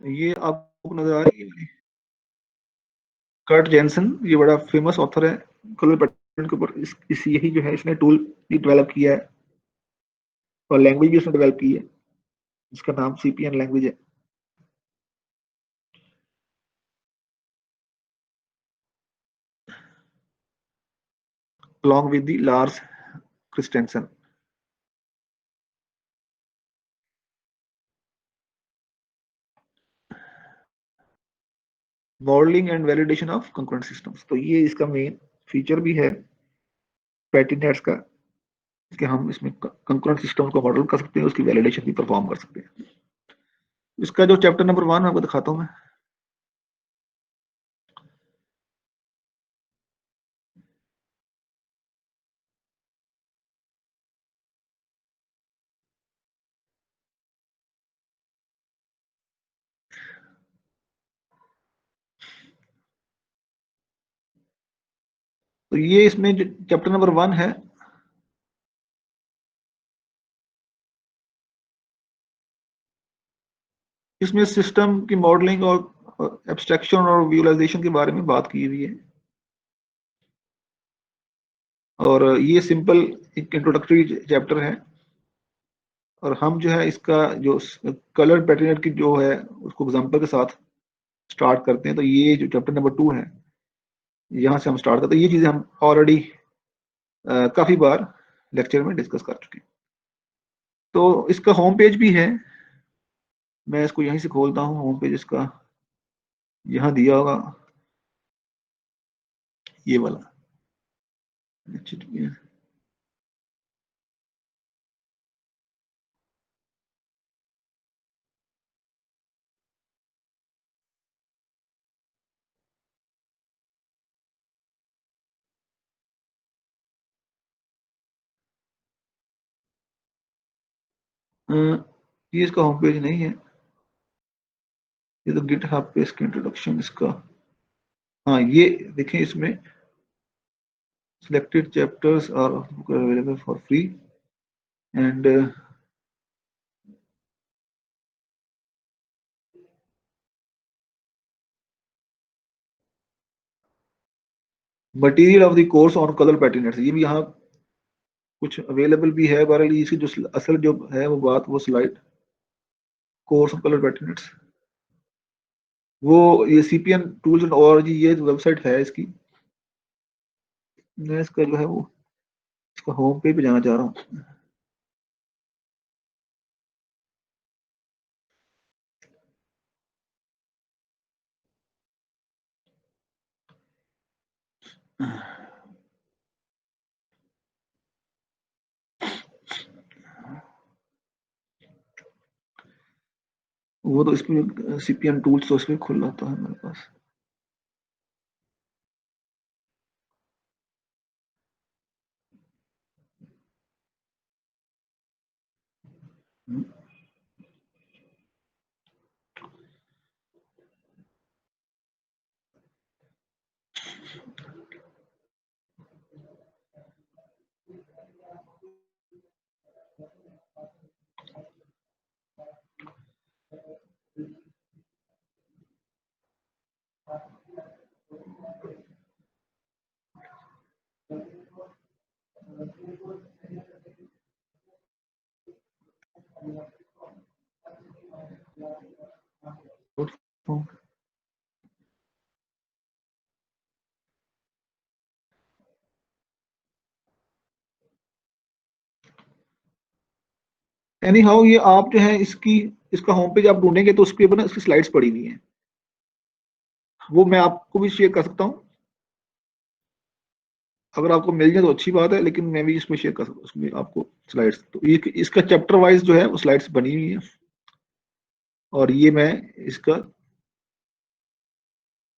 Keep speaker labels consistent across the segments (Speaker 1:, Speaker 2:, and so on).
Speaker 1: ये आपको नजर आ रही है? कर्ट जेनसन, ये बड़ा फेमस ऑथर है कलर पैटर्न के ऊपर। इस यही जो है इसने टूल डेवलप किया है और लैंग्वेज भी उसने डेवलप की है, इसका नाम सीपीएन लैंग्वेज है। along with the Lars Christensen. Modelling and validation of concurrent systems, तो ये इसका मेन फीचर भी है पैटिनेट्स का, कि हम इसमें कंकरेंट सिस्टम को मॉडल कर सकते हैं, उसकी वैलिडेशन भी परफॉर्म कर सकते हैं। इसका जो चैप्टर नंबर 1 आपको दिखाता हूँ मैं। तो ये इसमें जो चैप्टर नंबर 1 है, इसमें सिस्टम की मॉडलिंग और एब्स्ट्रैक्शन और विजुअलाइजेशन के बारे में बात की हुई है। और ये सिंपल एक इंट्रोडक्टरी चैप्टर है। और हम जो है इसका जो कलर पैटर्न की जो है उसको एग्जांपल के साथ स्टार्ट करते हैं। तो ये जो चैप्टर नंबर 2 है, यहाँ से हम स्टार्ट करते हैं। ये चीजें हम ऑलरेडी काफी बार लेक्चर में डिस्कस कर चुके हैं। तो इसका होम पेज भी है, मैं इसको यहीं से खोलता हूँ। होम पेज इसका यहाँ दिया होगा, ये वाला। ये इसका होम पेज नहीं है, ये तो गिट हब पे इसका इंट्रोडक्शन इसका। हाँ, ये देखें, इसमें selected chapters are available for free and material of the course on colour patterns, ये भी यहाँ कुछ अवेलेबल भी है। बहरहाल इसकी जो असल जो है वो बात, वो slide course on colour patterns, वो ये सीपीएन टूल्स एंड और ये वेबसाइट है इसकी। मैं इसका जो है वो इसका होम पेज पे जाना चाह रहा हूँ। वो तो इसमें सीपीएन टूल्स तो इसमें खुल रहा है मेरे पास। एनी हाउ, ये आप जो है इसकी इसका होम पेज आप ढूंढेंगे तो उसके ऊपर ना इसकी स्लाइड्स पड़ी हुई हैं, वो मैं आपको भी शेयर कर सकता हूँ। अगर आपको मिल जाए तो अच्छी बात है, लेकिन मैं भी इसमें शेयर कर सकता हूँ उसमें आपको स्लाइड्स। तो ये इसका चैप्टर वाइज जो है वो स्लाइड्स बनी हुई है। और ये मैं इसका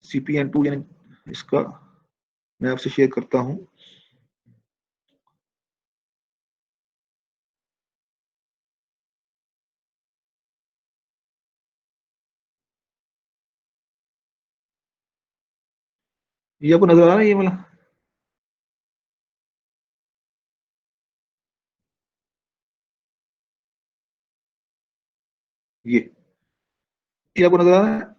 Speaker 1: CPN2 यानी इसका मैं आपसे शेयर करता हूँ। ये आपको नजर आ रहा है, ये वाला? ये ये आपको नजर आ रहा है?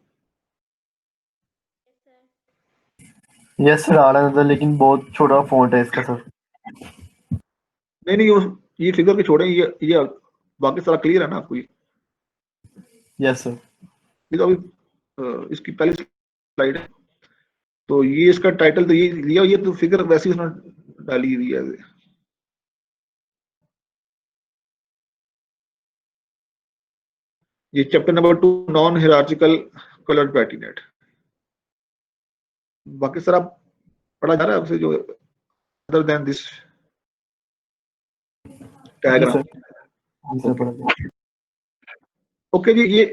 Speaker 2: यस सर, आ रहा है नजर, लेकिन बहुत छोटा फॉन्ट है इसका सर।
Speaker 1: नहीं नहीं, ये फिगर के छोड़े, ये बाकी सारा क्लियर है ना आपको?
Speaker 2: Yes sir.
Speaker 1: ये तो अभी इसकी पहली स्लाइड है, तो ये इसका टाइटल तो ये लिया, ये तो फिगर वैसे ही उसने डाली हुई है। ये chapter number 2, non hierarchical colour Petri net. बाकी सर आप पढ़ा जा रहा है आपसे जो अदर देन दिस
Speaker 2: जी
Speaker 1: डायग्राम?
Speaker 2: सर, जी सर,
Speaker 1: ओके
Speaker 2: पढ़ा जाए।
Speaker 1: ओके जी। ये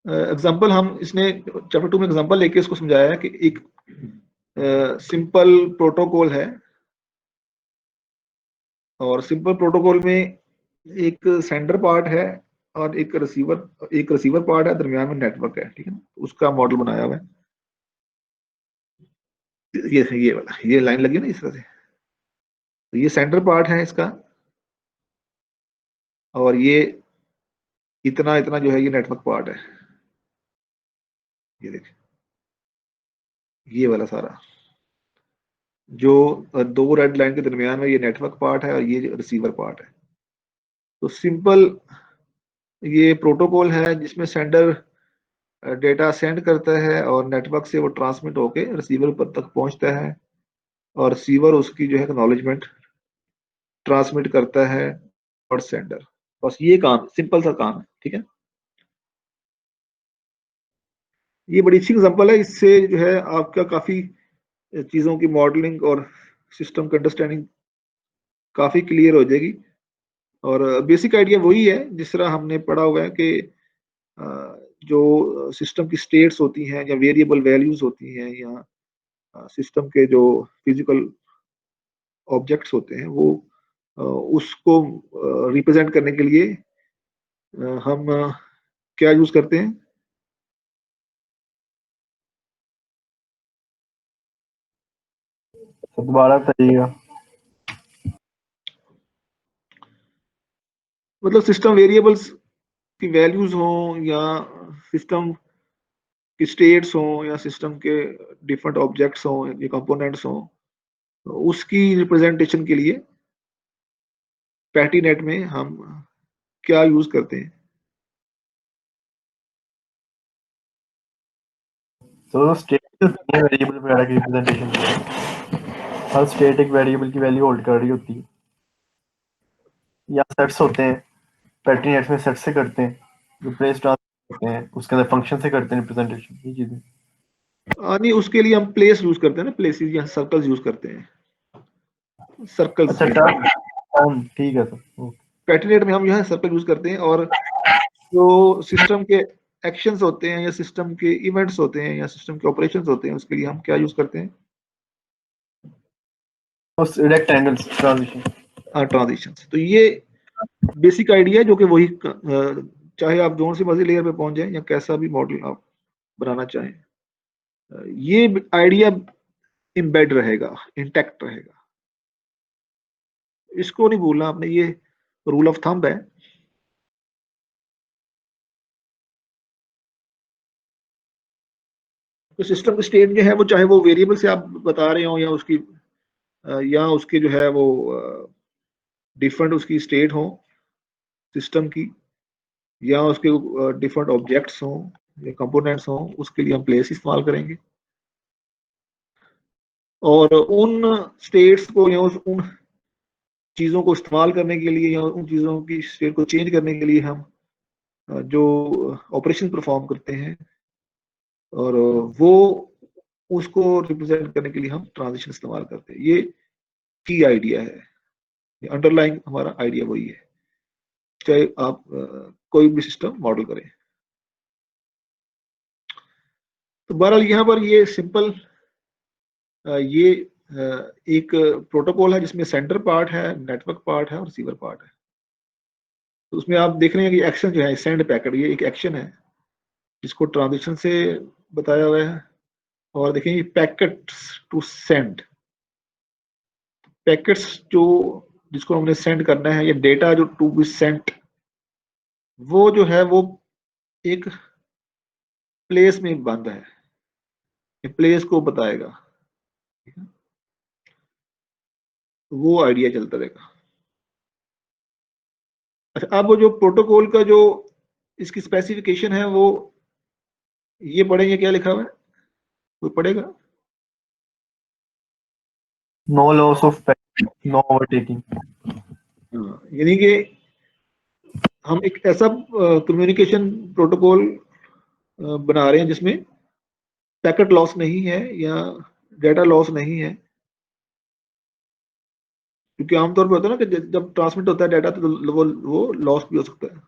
Speaker 1: एग्जांपल हम इसने चैप्टर 2 में एग्जांपल लेके इसको समझाया है कि एक सिंपल प्रोटोकॉल है, और सिंपल प्रोटोकॉल में एक सेंडर पार्ट है और एक रिसीवर पार्ट है, दरमियान में नेटवर्क है, ठीक है ना? उसका मॉडल बनाया हुआ है। ये वाला, ये लाइन लगी ना इस तरह से, तो ये सेंटर पार्ट है इसका, और ये इतना इतना जो है ये नेटवर्क पार्ट है। ये देखिए, ये वाला सारा जो दो रेड लाइन के दरमियान में, ये नेटवर्क पार्ट है और ये रिसीवर पार्ट है। तो सिंपल ये प्रोटोकॉल है जिसमें सेंडर डेटा सेंड करता है और नेटवर्क से वो ट्रांसमिट होके रिसीवर पर तक पहुंचता है, और रिसीवर उसकी जो है एक्नॉलेजमेंट ट्रांसमिट करता है और सेंडर। बस ये काम, सिंपल सा काम है, ठीक है। ये बड़ी अच्छी एग्जांपल है, इससे जो है आपका काफी चीजों की मॉडलिंग और सिस्टम की अंडरस्टैंडिंग काफी क्लियर हो जाएगी। और बेसिक आइडिया वही है जिस तरह हमने पढ़ा हुआ है कि जो सिस्टम की स्टेट्स होती हैं या वेरिएबल वैल्यूज होती हैं या सिस्टम के जो फिजिकल ऑब्जेक्ट्स होते हैं, वो उसको रिप्रेजेंट करने के लिए हम क्या यूज करते हैं?
Speaker 2: सर दोबारा बताइएगा।
Speaker 1: मतलब सिस्टम वेरिएबल्स की वैल्यूज हों, या सिस्टम की स्टेट्स हों, या सिस्टम के डिफरेंट ऑब्जेक्ट्स हों या कंपोनेंट्स हों, तो उसकी रिप्रेजेंटेशन के लिए पैटीनेट में हम क्या यूज करते हैं?
Speaker 2: तो स्टेट वेरिएबल वगैरह की रिप्रेजेंटेशन, हर स्टेट एक वेरिएबल की वैल्यू होल्ड कर रही होती है, या सेट्स होते हैं, पैटर्न में सेट से करते हैं, जो प्लेस ट्रांसफर करते हैं उसके अंदर फंक्शन से करते हैं रिप्रेजेंटेशन, ये चीजें।
Speaker 1: नहीं, उसके लिए हम प्लेस यूज करते हैं ना, प्लेसेस या सर्कल्स यूज करते हैं, सर्कल्स
Speaker 2: अच्छा,
Speaker 1: के लिए।
Speaker 2: टर्म, ठीक है सर, ओके।
Speaker 1: पैटीनेट में हम जो है सर्कल यूज करते हैं, और जो सिस्टम के एक्शंस होते हैं या सिस्टम के इवेंट्स होते हैं या सिस्टम के ऑपरेशंस होते हैं, उसके लिए हम क्या यूज करते हैं?
Speaker 2: Rectangles transition.
Speaker 1: ट्रांजिशंस। तो ये बेसिक आइडिया है जो कि वही चाहे आप जोन से मर्जी लेयर पे पहुंच जाएं या कैसा भी मॉडल आप बनाना चाहें, ये आइडिया इम्बेड रहेगा, इंटैक्ट रहेगा। इसको नहीं भूलना आपने, ये रूल ऑफ थंब है। तो सिस्टम की स्टेट जो है वो, चाहे वो वेरिएबल से आप बता रहे हो, या उसके जो है वो डिफरेंट उसकी स्टेट हो सिस्टम की, या उसके डिफरेंट ऑब्जेक्ट्स हों या कंपोनेंट्स हों, उसके लिए हम प्लेस इस्तेमाल करेंगे। और उन स्टेट्स को या उन चीज़ों को इस्तेमाल करने के लिए या उन चीज़ों की स्टेट को चेंज करने के लिए हम जो ऑपरेशन परफॉर्म करते हैं, और वो उसको रिप्रेजेंट करने के लिए हम ट्रांजिशन इस्तेमाल करते हैं। ये की आइडिया है, ये अंडरलाइंग हमारा आइडिया वही है, चाहे आप कोई भी सिस्टम मॉडल करें। तो बहरहाल यहाँ पर ये सिंपल ये एक प्रोटोकॉल है जिसमें सेंटर पार्ट है, नेटवर्क पार्ट है और रिसीवर पार्ट है। तो उसमें आप देख रहे हैं कि एक्शन जो है सेंड पैकेट, ये एक एक्शन है जिसको ट्रांजिशन से बताया हुआ है। और देखें पैकेट्स टू सेंड, पैकेट्स जो जिसको हमने सेंड करना है, या डेटा जो टू बी सेंट वो जो है वो एक प्लेस में बंद है, प्लेस को बताएगा, ठीक है? वो आइडिया चलता रहेगा। अच्छा, अब वो जो प्रोटोकॉल का जो इसकी स्पेसिफिकेशन है वो ये पढ़ेंगे, क्या लिखा हुआ है, कोई पढ़ेगा?
Speaker 2: No loss of no overtaking.
Speaker 1: यानी कि हम एक ऐसा कम्युनिकेशन प्रोटोकॉल बना रहे हैं जिसमें पैकेट लॉस नहीं है या डेटा लॉस नहीं है, क्योंकि आमतौर पर होता है ना कि जब ट्रांसमिट होता है डाटा तो वो लॉस भी हो सकता है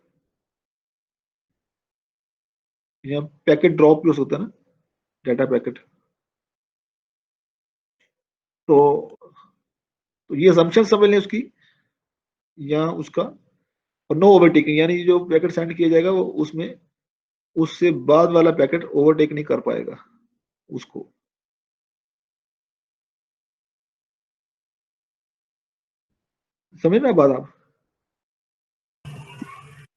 Speaker 1: या पैकेट ड्रॉप भी हो सकता है ना, डाटा पैकेट। तो ये असम्पशन समझ लें उसकी या उसका। और नो ओवरटेकिंग यानी जो पैकेट सेंड किया जाएगा वो उसमें उससे बाद वाला पैकेट ओवरटेक नहीं कर पाएगा उसको। समझ में बात आप?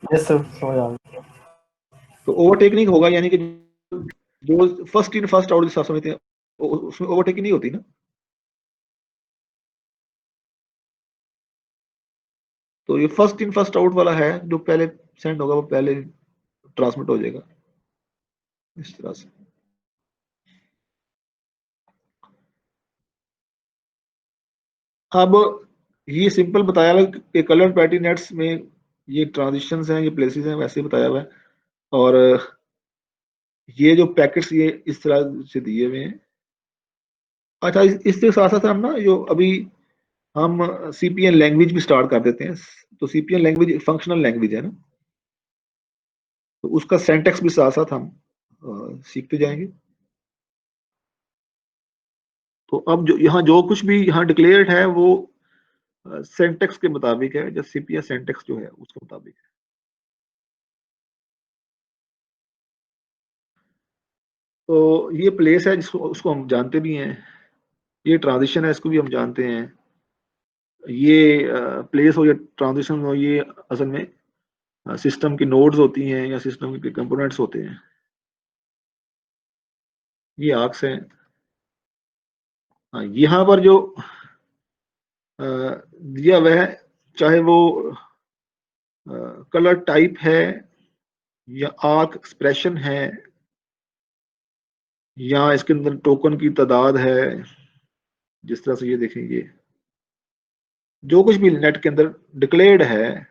Speaker 2: यस सर, समझ आ गया।
Speaker 1: तो ओवरटेक नहीं होगा, यानी कि जो फर्स्ट इन फर्स्ट आउट जिस समझते हैं उसमें ओवरटेक नहीं होती ना। तो ये फर्स्ट इन फर्स्ट आउट वाला है, जो पहले सेंड होगा वो पहले ट्रांसमिट हो जाएगा इस तरह से। अब ये सिंपल बताया हुआ है कि कलर पैटर्न नेट्स में ये ट्रांजिशंस हैं, ये प्लेसेस हैं, वैसे ही बताया हुआ है। और ये जो पैकेट्स ये इस तरह से दिए हुए हैं। अच्छा, इसके साथ साथ हम ना जो अभी हम सीपीएन लैंग्वेज भी स्टार्ट कर देते हैं। तो सीपीएन लैंग्वेज फंक्शनल लैंग्वेज है ना, तो उसका सेंटेक्स भी साथ साथ हम सीखते जाएंगे। तो अब जो यहाँ जो कुछ भी यहाँ डिक्लेयर्ड है वो सेंटेक्स के मुताबिक है, जो सीपीएन सेंटेक्स जो है उसके मुताबिक है। तो ये प्लेस है जिसको उसको हम जानते भी हैं, ये ट्रांजिशन है इसको भी हम जानते हैं। ये प्लेस हो या ट्रांजिशन हो, ये असल में सिस्टम की नोड्स होती हैं या सिस्टम के कंपोनेंट्स होते हैं। ये आर्क्स हैं। हाँ, यहाँ पर जो दिया हुआ है, चाहे वो कलर टाइप है या आर्क एक्सप्रेशन है या इसके अंदर टोकन की तादाद है, जिस तरह से ये देखेंगे जो कुछ भी नेट के अंदर डिक्लेयर्ड है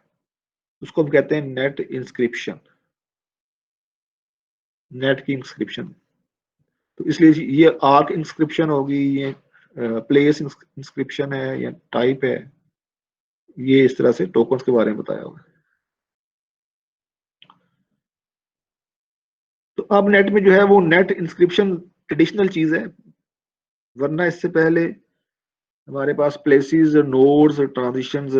Speaker 1: उसको हम कहते हैं नेट इंस्क्रिप्शन, नेट की इंस्क्रिप्शन। तो इसलिए ये आर्क इंस्क्रिप्शन होगी, ये प्लेस इंस्क्रिप्शन है या टाइप है, ये इस तरह से टोकन्स के बारे में बताया हुआ है। तो अब नेट में जो है वो नेट इंस्क्रिप्शन एडिशनल चीज है, वरना इससे पहले हमारे पास प्लेसेस, नोड्स, ट्रांजिशंस,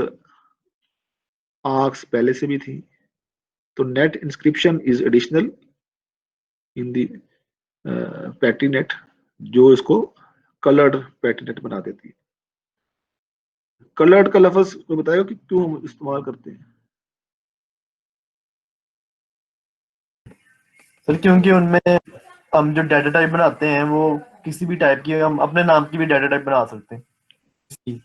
Speaker 1: आर्क्स पहले से भी थी। तो net inscription is additional in the Petri net, जो इसको कलर्ड पैटीनेट बना देती है। कलर्ड का लफ्ज को बताएगा कि क्यों हम इस्तेमाल करते हैं।
Speaker 2: सर क्योंकि उनमें हम जो डाटा टाइप बनाते हैं वो किसी भी टाइप की, हम अपने नाम की भी डाटा टाइप बना सकते हैं। किसी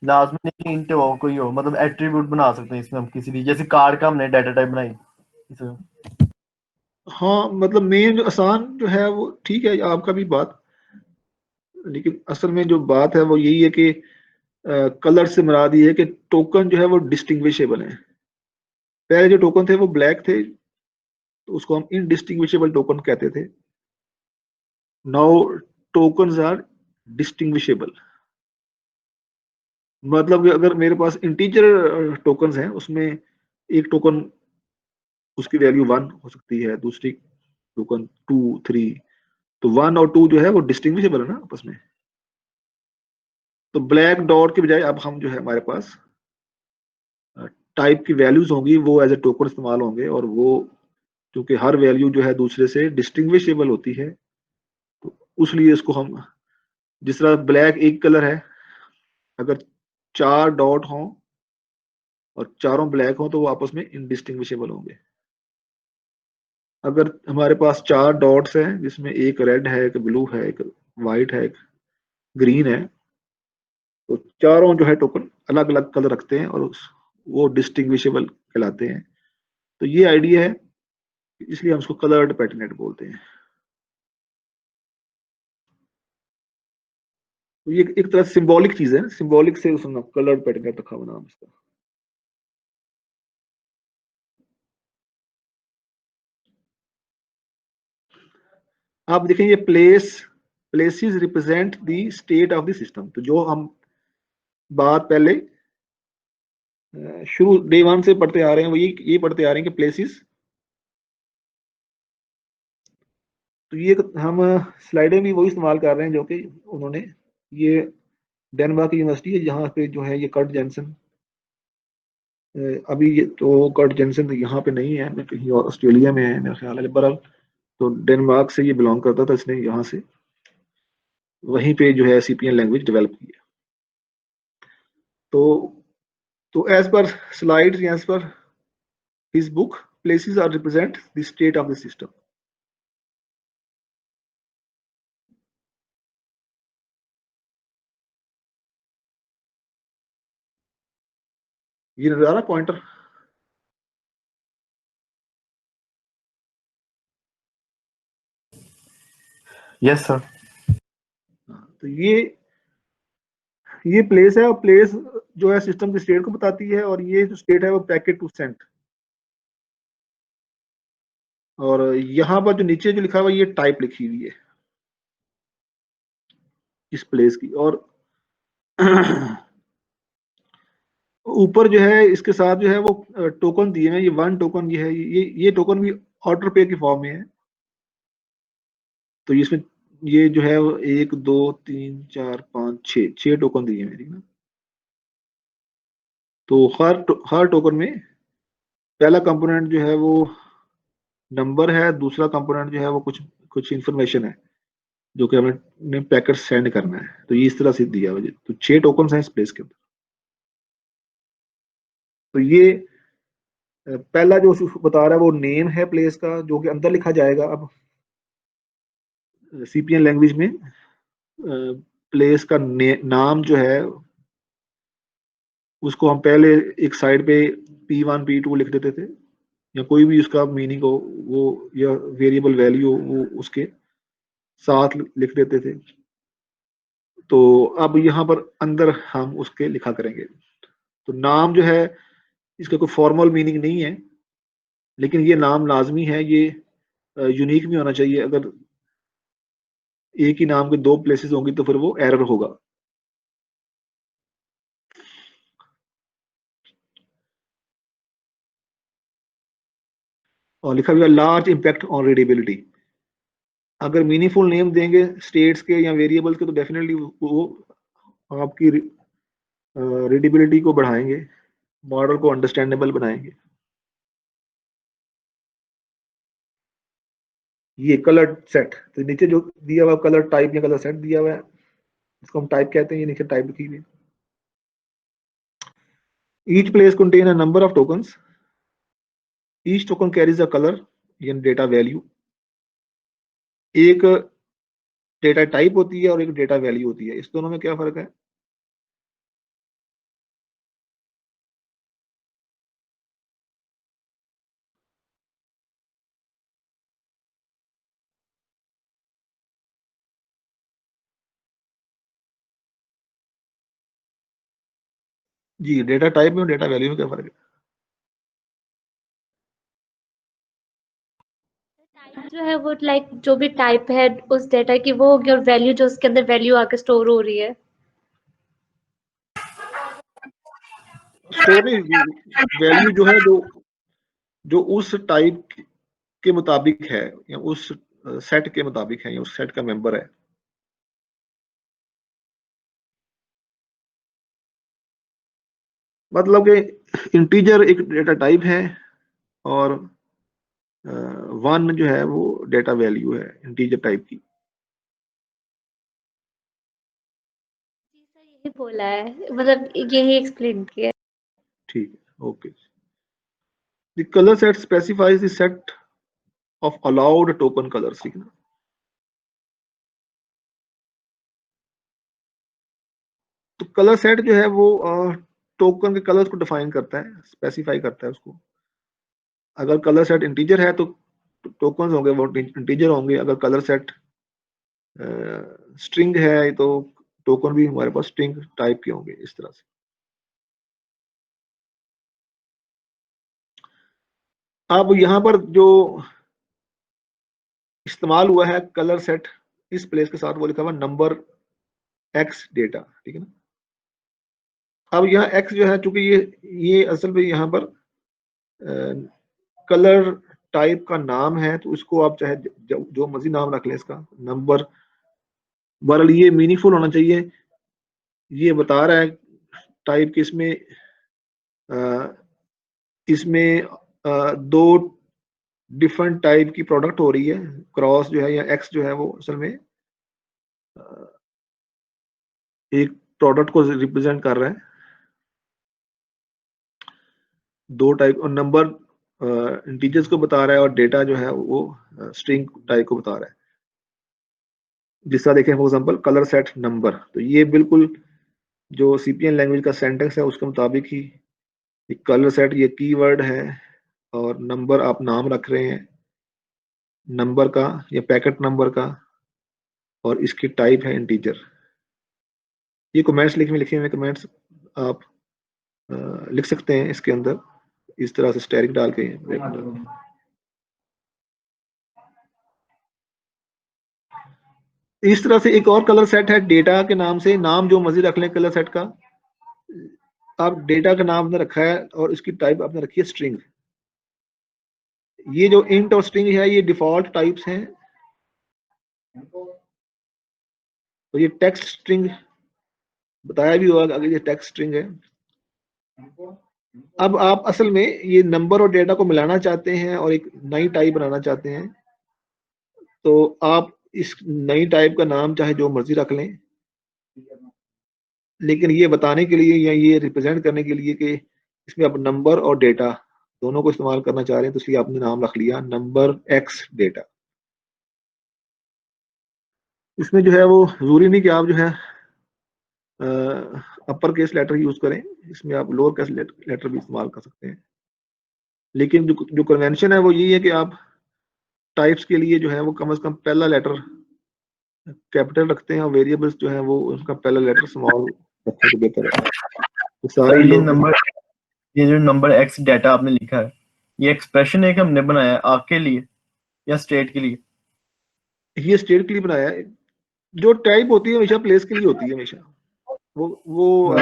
Speaker 2: लाजमी नहीं कि इंट हो, कोई हो, मतलब एट्रीब्यूट बना सकते हैं इसमें हम किसी भी, जैसे कार का हमने डाटा टाइप बनाई इसमें।
Speaker 1: हाँ, मतलब मेन जो आसान जो है वो ठीक है आपका भी बात, लेकिन असल में जो बात है वो यही है कि कलर से मुराद ये है कि टोकन जो है वो डिस्टिंग्विशेबल है। पहले जो टोकन थे वो ब्लैक थे, तो उसको हम इनडिस्टिंग्विशेबल टोकन कहते थे। नाउ टोकन्स आर डिस्टिंग्विशेबल, मतलब कि अगर मेरे पास इंटीजर टोकन्स हैं उसमें एक टोकन उसकी वैल्यू 1 हो सकती है, दूसरी टोकन 2, 3। तो 1 और 2 जो है वो डिस्टिंग्विशेबल है ना आपस में। तो ब्लैक डॉट के बजाय अब हम जो है हमारे पास टाइप की वैल्यूज होंगी, वो एज ए टोकन इस्तेमाल होंगे, और वो क्योंकि हर वैल्यू जो है दूसरे से डिस्टिंग्विशेबल होती है, तो उसलिए इसको हम, जिस तरह ब्लैक एक कलर है, अगर 4 डॉट हों और चारों ब्लैक हो तो वो आपस में इनडिस्टिंग्विशेबल होंगे। अगर हमारे पास 4 डॉट्स हैं जिसमें एक रेड है, एक ब्लू है, एक वाइट है, एक ग्रीन है, तो चारों जो है टोकन अलग अलग कलर रखते हैं और वो डिस्टिंग्विशेबल कहलाते हैं। तो ये आइडिया है, इसलिए हम उसको कलर्ड पैटर्नेट बोलते हैं। तो ये एक तरह से सिंबॉलिक चीज है, सिंबॉलिक से उसने कलर्ड पैटर्नेट रखा हुआ नाम इसका। आप देखें ये places represent the state of the system. तो जो हम बात पहले शुरू डे 1 से पढ़ते आ रहे हैं वो ये पढ़ते आ रहे हैं कि प्लेसेस, तो ये हम स्लाइडें भी वही इस्तेमाल कर रहे हैं जो कि उन्होंने, ये डेनमार्क यूनिवर्सिटी है जहाँ पे जो है ये कर्ट जेंसन, अभी ये तो कर्ट जेंसन तो यहाँ पे नहीं है, मैं कहीं और ऑस्ट्रेलिया में है मेरा ख्याल है, बहरहाल तो डेनमार्क से ये बिलोंग करता था, इसने यहाँ से वहीं पे जो है सीपीएन लैंग्वेज डेवलप की है। तो as per slides, as per his book, places are represent the state of the system. ये नजर आ रहा पॉइंटर?
Speaker 2: Yes sir.
Speaker 1: तो ये प्लेस है, और प्लेस जो है सिस्टम की स्टेट को बताती है, और ये जो स्टेट है वो पैकेट टू सेंट। और यहाँ पर जो नीचे जो लिखा हुआ है ये टाइप लिखी हुई है इस प्लेस की। और ऊपर जो है इसके साथ जो है वो टोकन दिए हैं, ये 1 टोकन ये है, ये टोकन भी ऑर्डर पे की फॉर्म में है। तो इसमें ये जो है 1 2 3 4 5 6 टोकन दिए हैं, ठीक ना। तो हर टोकन में पहला कंपोनेंट जो है वो नंबर है, दूसरा कंपोनेंट जो है वो कुछ कुछ इंफॉर्मेशन है जो कि हमें पैकेट सेंड करना है। तो ये इस तरह से दिया हुआ है। तो 6 टोकन हैं इस प्लेस के अंदर। तो ये पहला जो बता रहा है वो नेम है प्लेस का, जो कि अंदर लिखा जाएगा। अब सीपीएन लैंग्वेज में प्लेस का नाम जो है उसको हम पहले एक साइड पे P1 P2 लिख देते थे, या कोई भी उसका मीनिंग हो वो, या वेरिएबल वैल्यू हो वो उसके साथ लिख देते थे। तो अब यहाँ पर अंदर हम उसके लिखा करेंगे। तो नाम जो है इसका कोई फॉर्मल मीनिंग नहीं है, लेकिन ये नाम लाजमी है, ये यूनिक भी होना चाहिए। अगर एक ही नाम के 2 प्लेसेस होंगी तो फिर वो एरर होगा। और लिखा हुआ लार्ज इम्पैक्ट ऑन रीडेबिलिटी। अगर मीनिंगफुल नेम देंगे स्टेट्स के या वेरिएबल्स के तो डेफिनेटली वो आपकी रीडेबिलिटी को बढ़ाएंगे, मॉडल को अंडरस्टैंडेबल बनाएंगे। ये कलर सेट, तो नीचे जो दिया हुआ कलर टाइप या कलर सेट दिया हुआ है, इसको हम टाइप कहते हैं। ये नीचे टाइप लिखी हुई है। Each place contain a number of tokens. Each token carries a color या डेटा वैल्यू। एक डेटा टाइप होती है और एक डेटा वैल्यू होती है, इस दोनों में क्या फर्क है? जी, डेटा टाइप में और डेटा वैल्यू में क्या फर्क है?
Speaker 3: टाइप जो है वो लाइक जो भी टाइप है उस डेटा की वो होगी, और वैल्यू जो उसके अंदर वैल्यू आके स्टोर हो रही है।
Speaker 1: स्टोर नहीं, वैल्यू जो है जो उस टाइप के मुताबिक है, या उस सेट के मुताबिक है, या उस सेट का मेंबर है। मतलब कि इंटीजर एक डेटा टाइप है, और 1 जो है वो डेटा वैल्यू है इंटीजर टाइप की।
Speaker 3: जी सर, यही बोला है, मतलब यही एक्सप्लेन किया है।
Speaker 1: ठीक है। Okay, the colour set specifies the set of allowed token colours, ठीक है ना। तो कलर सेट जो है वो टोकन के कलर्स को डिफाइन करता है, स्पेसिफाई करता है उसको। अगर कलर सेट इंटीजर है तो टोकन होंगे वो इंटीजर होंगे, अगर कलर सेट स्ट्रिंग है तो टोकन भी हमारे पास स्ट्रिंग टाइप के होंगे, इस तरह से। अब यहाँ पर जो इस्तेमाल हुआ है कलर सेट इस प्लेस के साथ, वो लिखा हुआ नंबर एक्स डेटा, ठीक है ना। अब यहाँ एक्स जो है, चूंकि ये असल में यहाँ पर कलर टाइप का नाम है, तो इसको आप चाहे जो मर्जी नाम रख लें इसका। नंबर बहरहाल ये मीनिंगफुल होना चाहिए, ये बता रहा है टाइप के इसमें दो डिफरेंट टाइप की प्रोडक्ट हो रही है। क्रॉस जो है या एक्स जो है वो असल में एक प्रोडक्ट को रिप्रेजेंट कर रहा है, दो टाइप। और नंबर इंटीजर्स को बता रहा है, और डेटा जो है वो स्ट्रिंग टाइप को बता रहा है। जिस तरह देखें for example colour set number, तो ये बिल्कुल जो सीपीएन लैंग्वेज का सेंटेंस है उसके मुताबिक ही कलर सेट ये कीवर्ड है, और नंबर आप नाम रख रहे हैं नंबर का या पैकेट नंबर का, और इसकी टाइप है इंटीजर। ये कमेंट्स लिखे हुए कमेंट्स आप लिख सकते हैं इसके अंदर, इस तरह से स्टैरिक डाल के। इस तरह से एक और कलर सेट है डेटा के नाम से, नाम जो मर्जी रख लें कलर सेट का। आप डेटा का नाम आपने रखा है और इसकी टाइप आपने रखी है स्ट्रिंग। ये जो इंट और स्ट्रिंग है ये डिफॉल्ट टाइप्स हैं। तो ये टेक्स्ट स्ट्रिंग बताया भी होगा, अगर ये टेक्स्ट स्ट्रिंग है। अब आप असल में ये नंबर और डेटा को मिलाना चाहते हैं और एक नई टाइप बनाना चाहते हैं, तो आप इस नई टाइप का नाम चाहे जो मर्जी रख लें, लेकिन ये बताने के लिए या ये रिप्रेजेंट करने के लिए कि इसमें आप नंबर और डेटा दोनों को इस्तेमाल करना चाह रहे हैं, तो इसलिए आपने नाम रख लिया नंबर एक्स डेटा। इसमें जो है वो जरूरी नहीं कि आप जो है अपर केस लेटर यूज करें, इसमें आप लोअर केस लेटर भी इस्तेमाल कर सकते हैं। लेकिन जो कन्वेंशन है वो यही है कि आप टाइप्स के लिए जो है वो कम से कम पहला लेटर कैपिटल रखते हैं, और वेरिएबल्स जो है वो उसका पहला लेटर स्मॉल रखने तो बेहतर है। तो सारे
Speaker 2: ये जो नंबर एक्स डाटा आपने लिखा है, ये एक्सप्रेशन है कि हमने बनाया है आपके लिए या स्टेट के लिए?
Speaker 1: ये स्टेट के लिए बनाया है। जो टाइप होती है हमेशा प्लेस के लिए होती है, हमेशा वो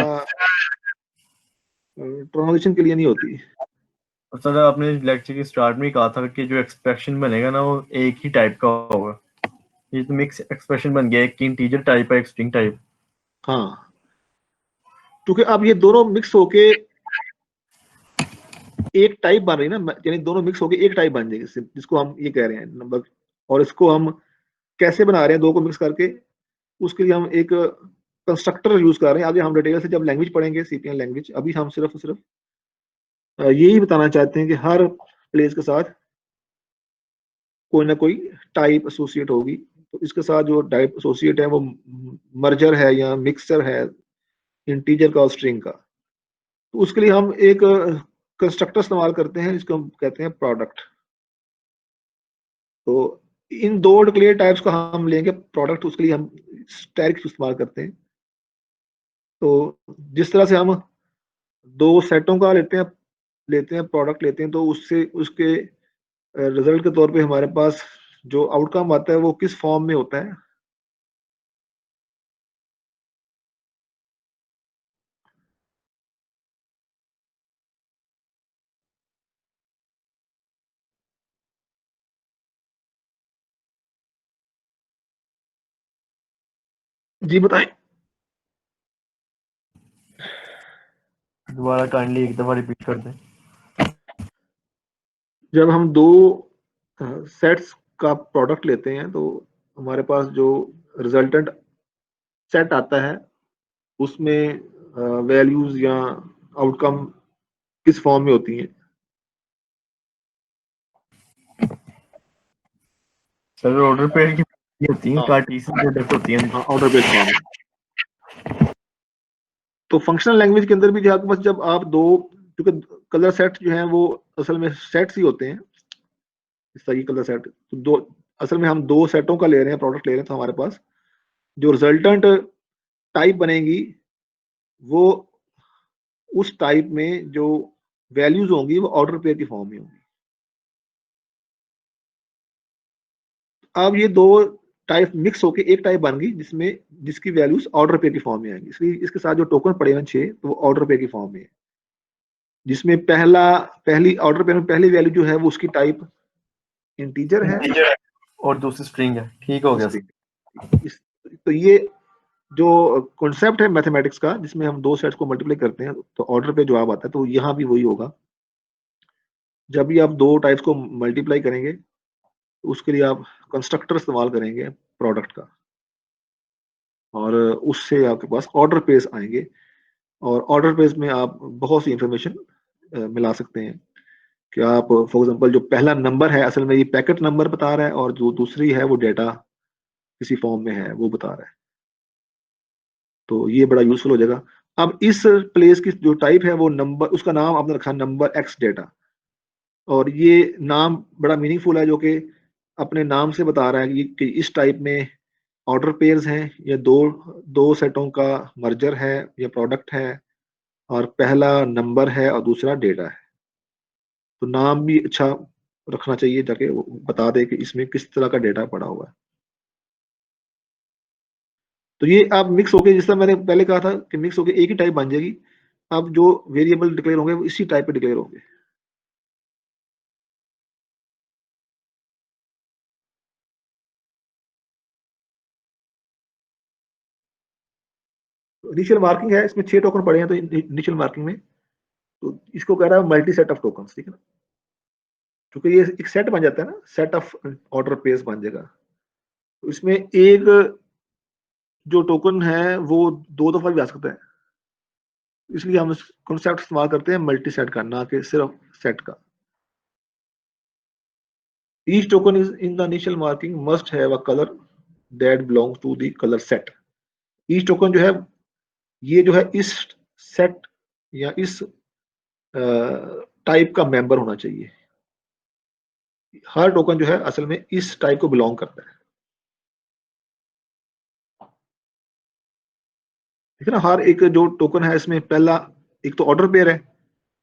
Speaker 1: ट्रांजिशन के लिए नहीं होती।
Speaker 2: सर आपने लेक्चर के स्टार्ट में कहा था कि जो एक्सप्रेशन बनेगा ना वो एक ही टाइप का होगा। ये तो मिक्स एक्सप्रेशन बन गया, एक इंटीजर टाइप है एक स्ट्रिंग टाइप।
Speaker 1: हाँ, क्योंकि अब ये दोनों मिक्स होके एक टाइप बन रही है ना, यानी दोनों मिक्स होके एक टाइप बन जाएगी, जिसको हम ये कह रहे हैं नंबर। और इसको हम कैसे बना रहे हैं, दो को मिक्स करके, उसके लिए हम एक कंस्ट्रक्टर यूज कर रहे हैं। आगे हम डिटेल से जब लैंग्वेज पढ़ेंगे सीपीएन लैंग्वेज, अभी हम सिर्फ यही बताना चाहते हैं कि हर प्लेस के साथ कोई ना कोई टाइप एसोसिएट होगी। तो इसके साथ जो टाइप एसोसिएट है वो मर्जर है या मिक्सर है इंटीजर का और स्ट्रिंग का। तो उसके लिए हम एक कंस्ट्रक्टर इस्तेमाल करते हैं, जिसको हम कहते हैं प्रोडक्ट। तो इन दो डिक्लेयर टाइप्स का हम लेंगे प्रोडक्ट, उसके लिए हम स्टैरिक इस्तेमाल करते हैं। तो जिस तरह से हम दो सेटों का लेते हैं प्रोडक्ट लेते हैं, तो उससे उसके रिजल्ट के तौर पे हमारे पास जो आउटकम आता है वो किस फॉर्म में होता है। जी बताएं।
Speaker 2: दोबारा काइंडली एक दफा रिपीट कर दें।
Speaker 1: जब हम दो सेट्स का प्रोडक्ट लेते हैं तो हमारे पास जो रिजल्टेंट सेट आता है उसमें वैल्यूज या आउटकम किस फॉर्म में होती हैं?
Speaker 2: सर ऑर्डर पेड की होती है,
Speaker 1: हाँ
Speaker 2: कार्टेशियन प्रोडक्ट होती है।
Speaker 1: हाँ, ऑर्डर बेस्ड फॉर्म में। तो फंक्शनल लैंग्वेज के अंदर भी जो आपके पास जब आप दो, क्योंकि कलर सेट जो है वो असल में सेट्स ही होते हैं, इस तरह की कलर सेट, तो दो, असल में हम दो सेटों का ले रहे हैं, प्रोडक्ट ले रहे हैं, तो हमारे पास जो रिजल्टेंट टाइप बनेगी वो उस टाइप में जो वैल्यूज होंगी वो ऑर्डर पेयर की फॉर्म में होंगी। अब ये दो टाइप मिक्स होके एक टाइप बन गई जिसमें जिसकी वैल्यूज ऑर्डर पेयर की फॉर्म में आएंगी, इसलिए इसके साथ जो टोकन पड़े हैं 6, तो वो ऑर्डर पेयर की फॉर्म में है, जिसमें पहली ऑर्डर पेयर में पहली वैल्यू जो है वो उसकी टाइप इंटीजर है
Speaker 2: और दूसरी स्ट्रिंग है। ठीक हो गया सर।
Speaker 1: तो ये जो कॉन्सेप्ट है मैथमेटिक्स का जिसमें हम दो सेट्स को मल्टीप्लाई करते हैं तो ऑर्डर पे जवाब आता है, तो यहाँ भी वही होगा। जब भी आप दो टाइप्स को मल्टीप्लाई करेंगे तो उसके लिए आप कंस्ट्रक्टर इस्तेमाल करेंगे प्रोडक्ट का, और उससे आपके पास ऑर्डर पेज आएंगे, और ऑर्डर पेज में आप बहुत सी इंफॉर्मेशन मिला सकते हैं कि आप फॉर एग्जांपल जो पहला नंबर है असल में ये पैकेट नंबर बता रहा है, और जो दूसरी है वो डेटा किसी फॉर्म में है वो बता रहा है, तो ये बड़ा यूजफुल हो जाएगा। अब इस प्लेस की जो टाइप है वो नंबर, उसका नाम आपने रखा नंबर एक्स डेटा, और ये नाम बड़ा मीनिंगफुल है जो कि अपने नाम से बता रहा है कि इस टाइप में ऑर्डर पेयर्स हैं या दो दो सेटों का मर्जर है या प्रोडक्ट है, और पहला नंबर है और दूसरा डेटा है, तो नाम भी अच्छा रखना चाहिए ताकि वो बता दे कि इसमें किस तरह का डेटा पड़ा हुआ है। तो ये आप मिक्स होके, जिस तरह मैंने पहले कहा था कि मिक्स होके एक ही टाइप बन जाएगी, अब जो वेरिएबल डिक्लेयर होंगे वो इसी टाइप पे डिक्लेयर होंगे। इनिशियल मार्किंग है, इसमें 6 टोकन पड़े हैं, तो इनिशियल मार्किंग में तो इसको कह रहा है मल्टी सेट ऑफ टोकन, ठीक है ना, क्योंकि ये एक सेट बन जाता है ना, सेट ऑफ ऑर्डर पेयर्स बन जाएगा, तो इसमें एक जो टोकन है वो दो दफा भी आ सकता है, इसलिए हम कॉन्सेप्ट इस्तेमाल करते हैं मल्टी सेट का, ना कि सिर्फ सेट का। Each token is in the initial marking must have a colour that belongs to the colour set. Each token जो है ये जो है इस सेट या इस टाइप का मेंबर होना चाहिए, हर टोकन जो है असल में इस टाइप को बिलोंग करता है, ठीक है ना। हर एक जो टोकन है इसमें पहला एक तो ऑर्डर पेयर है,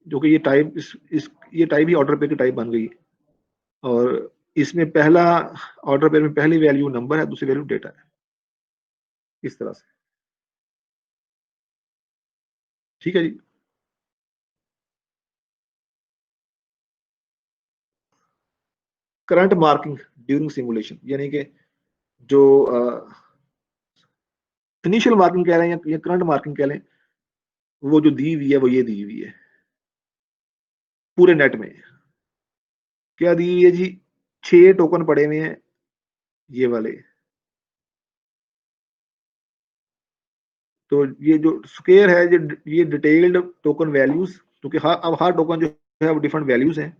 Speaker 1: जो कि ये टाइप इस ये टाइप ही ऑर्डर पेयर की टाइप बन गई, और इसमें पहला ऑर्डर पेयर में पहली वैल्यू नंबर है, दूसरी वैल्यू डेटा है, इस तरह से, ठीक है जी। करंट मार्किंग ड्यूरिंग सिमुलेशन, यानी कि जो इनिशियल मार्किंग कह रहे हैं या करंट मार्किंग कह लें, वो जो दी हुई है वो ये दी हुई है पूरे नेट में, क्या दी हुई है जी, 6 टोकन पड़े हुए हैं ये वाले, तो ये जो स्क्वायर है ये डिटेल्ड टोकन वैल्यूज, क्योंकि अब हर टोकन जो है वो डिफरेंट वैल्यूज हैं,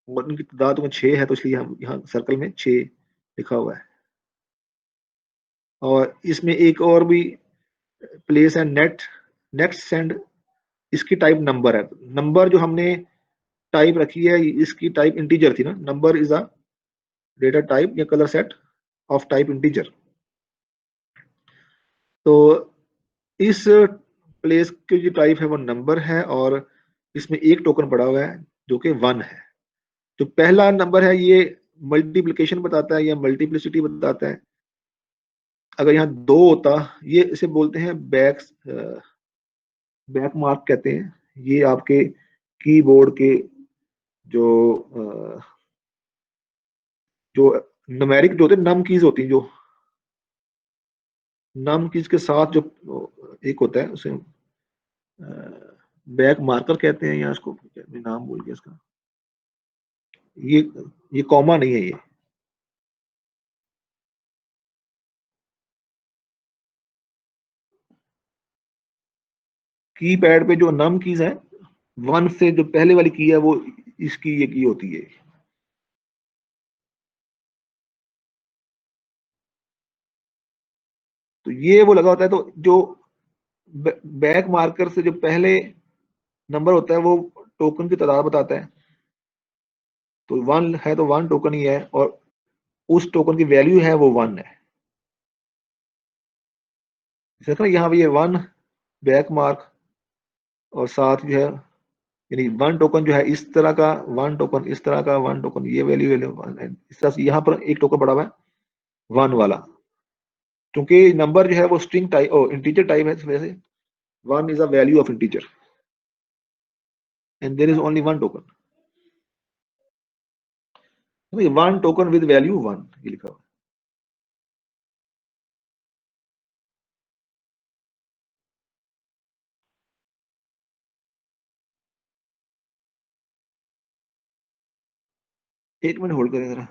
Speaker 1: और उनकी तादाद में 6 है, तो इसलिए हम यहाँ सर्कल में 6 लिखा हुआ है। और इसमें एक और भी प्लेस है नेट नेक्स्ट सेंड, इसकी टाइप नंबर है, नंबर जो हमने टाइप रखी है इसकी टाइप इंटीजर थी ना, number is a data type या colour set of type integer, तो इस प्लेस की जो टाइप है वो नंबर है, और इसमें एक टोकन पड़ा हुआ है जो कि 1 है, जो पहला नंबर है ये मल्टीप्लिकेशन बताता है या मल्टीप्लिसिटी बताता है, अगर यहाँ 2 होता, ये इसे बोलते हैं बैक मार्क कहते हैं, ये आपके कीबोर्ड के जो जो न्यूमेरिक जो होते हैं, नम कीज होती हैं, जो नम कीज के साथ जो एक होता है उसे बैक मार्कर कहते हैं, या इसको मैं नाम भूल गया इसका, ये ये कॉमा नहीं है, ये कीपैड पे जो नम कीज है 1 से जो पहले वाली की है वो इसकी ये की होती है। तो ये वो लगा होता है, तो जो बैक मार्कर से जो पहले नंबर होता है वो टोकन की तादाद बताता है। तो 1 है तो 1 टोकन ही है, और उस टोकन की वैल्यू है वो 1 है। देखो यहाँ पे ये 1 बैक मार्क, और साथ जो है यानी 1 टोकन जो है इस तरह का, 1 टोकन इस तरह का, 1 टोकन ये वैल्यू वैल्यू इस तरह से यहाँ पर एक टोकन पड़ा हुआ है 1 वाला, क्योंकि नंबर जो है वो स्ट्रिंग टाइप और इंटीजर टाइप है, इस वजह से 1 is a value of integer and there is only 1 token. 1 token with value 1 ये लिखा हुआ है। एक मिनट होल्ड करें जरा।